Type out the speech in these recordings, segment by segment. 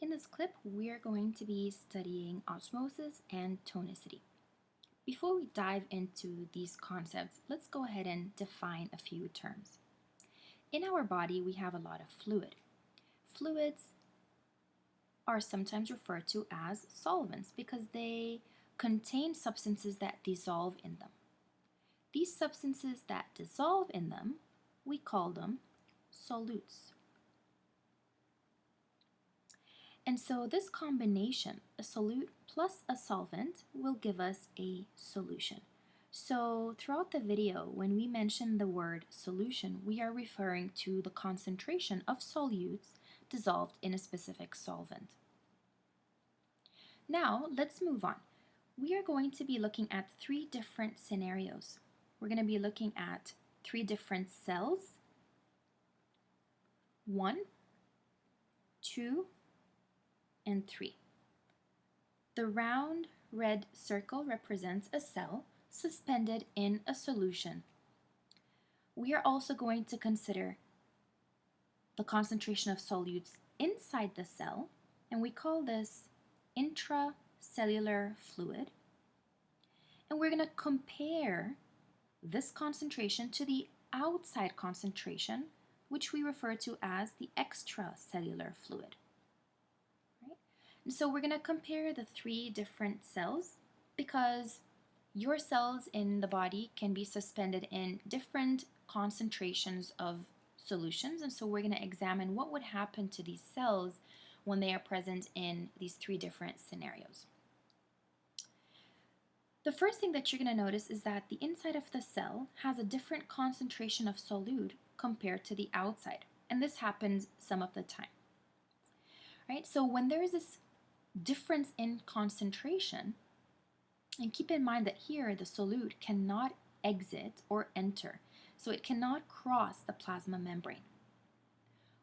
In this clip, we're going to be studying osmosis and tonicity. Before we dive into these concepts, let's go ahead and define a few terms. In our body, we have a lot of fluid. Fluids are sometimes referred to as solvents because they contain substances that dissolve in them. These substances that dissolve in them, we call them solutes. And so this combination, a solute plus a solvent, will give us a solution. So throughout the video, when we mention the word solution, we are referring to the concentration of solutes dissolved in a specific solvent. Now, let's move on. We are going to be looking at three different scenarios. We're going to be looking at three different cells. 1, 2, and 3. The round red circle represents a cell suspended in a solution. We are also going to consider the concentration of solutes inside the cell, and we call this intracellular fluid. And we're going to compare this concentration to the outside concentration, which we refer to as the extracellular fluid. And so we're going to compare the three different cells because your cells in the body can be suspended in different concentrations of solutions. And so we're going to examine what would happen to these cells when they are present in these three different scenarios. The first thing that you're going to notice is that the inside of the cell has a different concentration of solute compared to the outside. And this happens some of the time. Right? So when there is this difference in concentration, and keep in mind that here the solute cannot exit or enter, so it cannot cross the plasma membrane.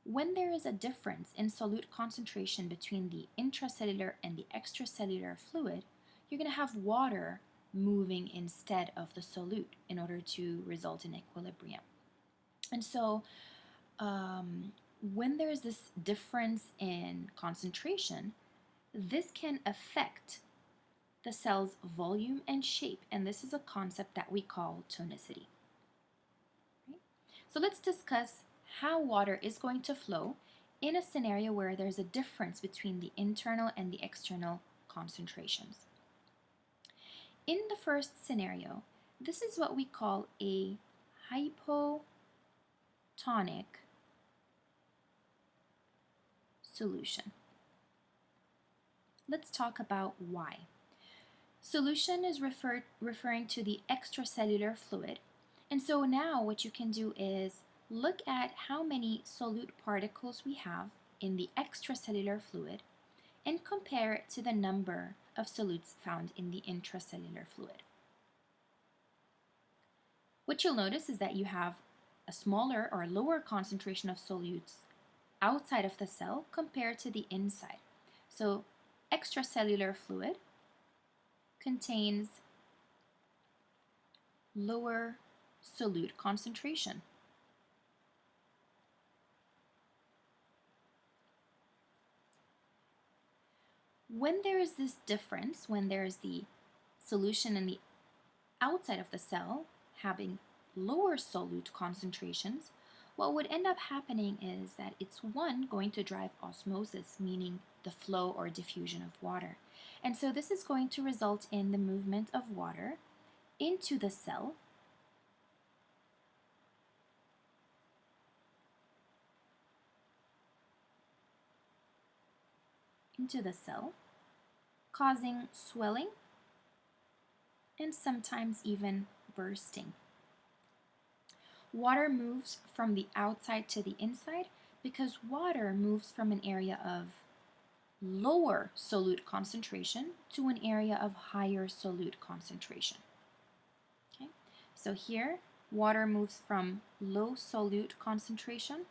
When there is a difference in solute concentration between the intracellular and the extracellular fluid, you're going to have water moving instead of the solute in order to result in equilibrium. And so when there is this difference in concentration, this can affect the cell's volume and shape, and this is a concept that we call tonicity. Right? So let's discuss how water is going to flow in a scenario where there's a difference between the internal and the external concentrations. In the first scenario, this is what we call a hypotonic solution. Let's talk about why. Solution is referring to the extracellular fluid. And so now what you can do is look at how many solute particles we have in the extracellular fluid and compare it to the number of solutes found in the intracellular fluid. What you'll notice is that you have a smaller or lower concentration of solutes outside of the cell compared to the inside. So extracellular fluid contains lower solute concentration. When there is this difference, when there is the solution in the outside of the cell having lower solute concentrations, what would end up happening is that it's going to drive osmosis, meaning the flow or diffusion of water. And so this is going to result in the movement of water into the cell, causing swelling and sometimes even bursting. Water moves from the outside to the inside because water moves from an area of lower solute concentration to an area of higher solute concentration. Okay? So here, water moves from low solute concentration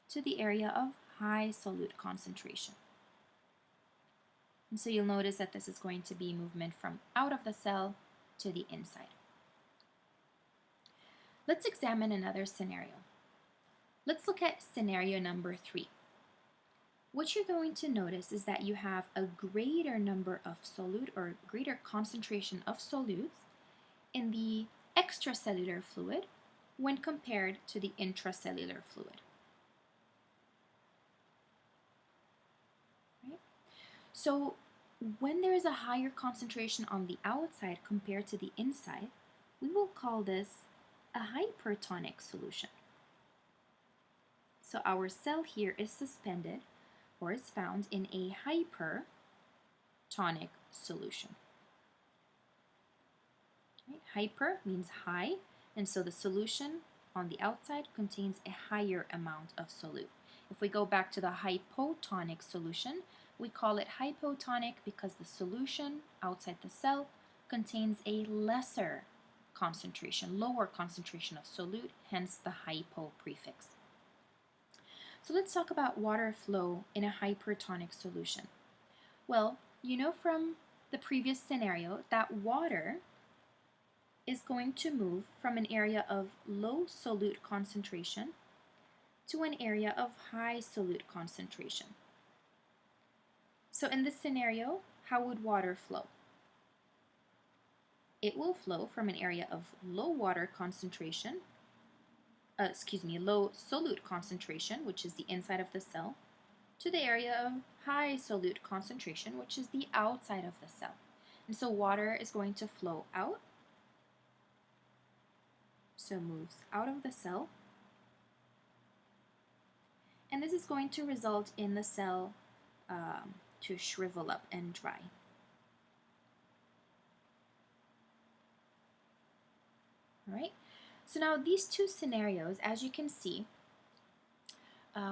to the area of high solute concentration. And so you'll notice that this is going to be movement from out of the cell to the inside. Let's examine another scenario. Let's look at scenario number 3. what you're going to notice is that you have a greater number of solute or greater concentration of solutes in the extracellular fluid when compared to the intracellular fluid. Right? So when there is a higher concentration on the outside compared to the inside, we will call this a hypertonic solution. So our cell here is suspended or is found in a hypertonic solution. Right? Hyper means high, and so the solution on the outside contains a higher amount of solute. If we go back to the hypotonic solution, we call it hypotonic because the solution outside the cell contains a lesser concentration, lower concentration of solute, hence the hypo prefix. So let's talk about water flow in a hypertonic solution. Well, you know from the previous scenario that water is going to move from an area of low solute concentration to an area of high solute concentration. So in this scenario, how would water flow? It will flow from an area of low solute concentration, which is the inside of the cell, to the area of high solute concentration, which is the outside of the cell. And so water is going to flow out, so moves out of the cell, and this is going to result in the cell to shrivel up and dry. All right, so now these two scenarios, as you can see,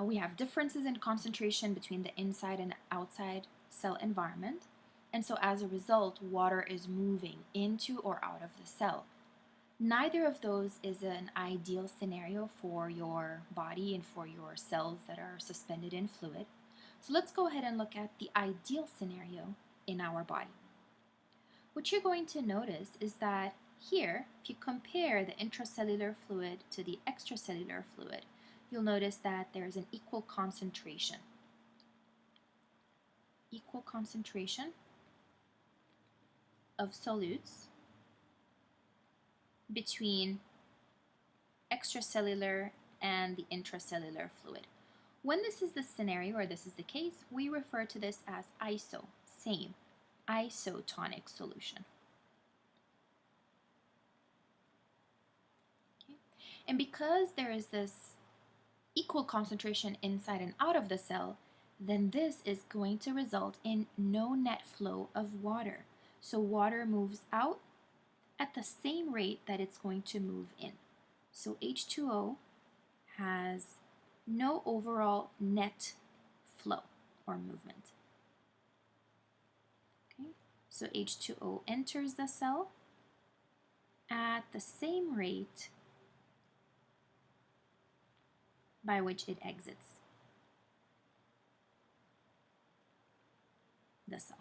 we have differences in concentration between the inside and outside cell environment, and so as a result, water is moving into or out of the cell. Neither of those is an ideal scenario for your body and for your cells that are suspended in fluid. So let's go ahead and look at the ideal scenario in our body. What you're going to notice is that here, if you compare the intracellular fluid to the extracellular fluid, you'll notice that there's an equal concentration. Equal concentration of solutes between extracellular and the intracellular fluid. When this is the scenario, or this is the case, we refer to this as isotonic solution. Okay. And because there is this equal concentration inside and out of the cell, then this is going to result in no net flow of water. So water moves out at the same rate that it's going to move in. So H2O has no overall net flow or movement. Okay? So H2O enters the cell at the same rate by which it exits the cell.